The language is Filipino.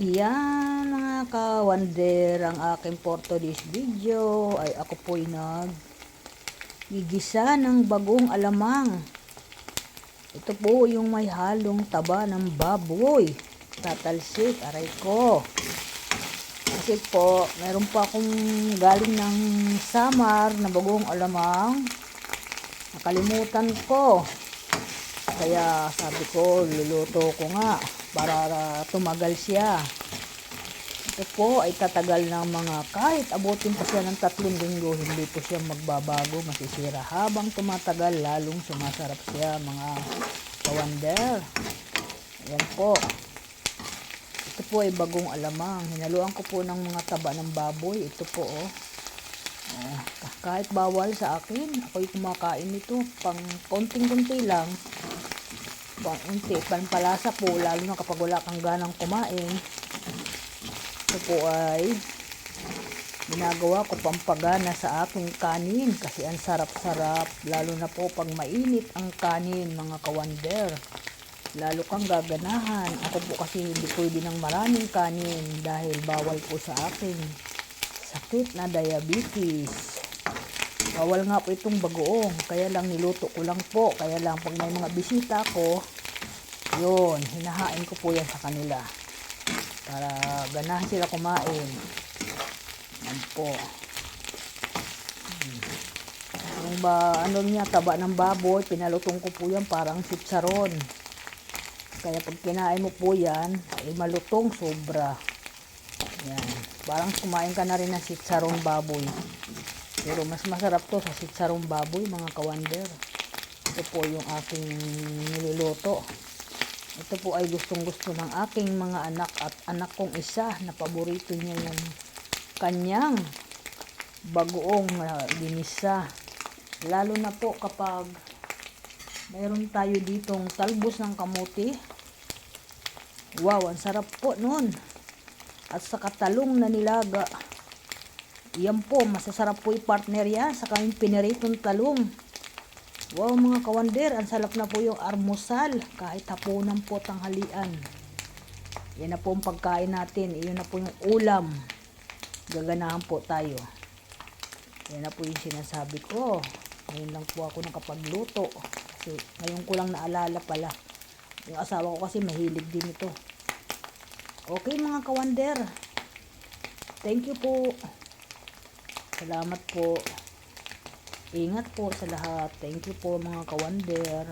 Iyan mga ka-wonder, ang aking for today's video ay ako po'y gigisa ng bagong alamang. Ito po yung may halong taba ng baboy. Tatalsik, aray ko. Kasi po, meron pa akong galing ng Samar na bagong alamang. Nakalimutan ko. Kaya sabi ko, luluto ko nga para tumagal siya. Ito po ay tatagal ng mga kahit abutin pa siya ng 3 linggo, hindi po siya magbabago, masisira. Habang tumatagal, lalong sumasarap siya mga kawander. Ayan po. Ito po ay bagong alamang. Hinaluan ko po ng mga taba ng baboy. Ito po kahit bawal sa akin, ako'y kumakain nito. Pang konting-kunti lang. Pang-unti, panpalasa po, lalo na kapag wala kang ganang kumain. Ito po ay ginagawa ko pampagana sa aking kanin kasi ang sarap-sarap, lalo na po pag mainit ang kanin mga kawander, lalo kang gaganahan. Ako po kasi hindi pwede ng maraming kanin dahil bawal po sa aking sakit na diabetes. Bawal nga po itong bagoong, kaya lang niluto ko lang po. Kaya lang pag may mga bisita ko, yun, hinahain ko po yan sa kanila para ganahan sila kumain. Yan po. Yung niya, taba ng baboy, pinalutong ko po yan parang sitsaron. Kaya pag kinain mo po yan, ay malutong sobra. Yan. Parang kumain ka na rin ng sitsarong baboy. Pero mas masarap to sa sitsarong baboy mga kawander. Ito po yung aking niluluto. Ito po ay gustong-gusto ng aking mga anak at anak kong isa na paborito niya yung kanyang bagoong ginisa. Lalo na po kapag mayroon tayo ditong talbos ng kamuti. Wow, ang sarap po nun. At sa katalong na nilaga. Yan po, masasarap po i-partner yan sa kaming piniritong talong. Wow mga kawander, ang sarap na po yung almusal. Kahit hapunan po, tanghalian. Yan na po ang pagkain natin. Iyon na po yung ulam. Gaganahan po tayo. Yan na po yung sinasabi ko. Ngayon lang po ako nakapagluto. Kasi ngayon ko lang naalala pala. Yung asawa ko kasi mahilig din ito. Okay mga kawander. Thank you po. Salamat po. Ingat po sa lahat. Thank you po mga kawander.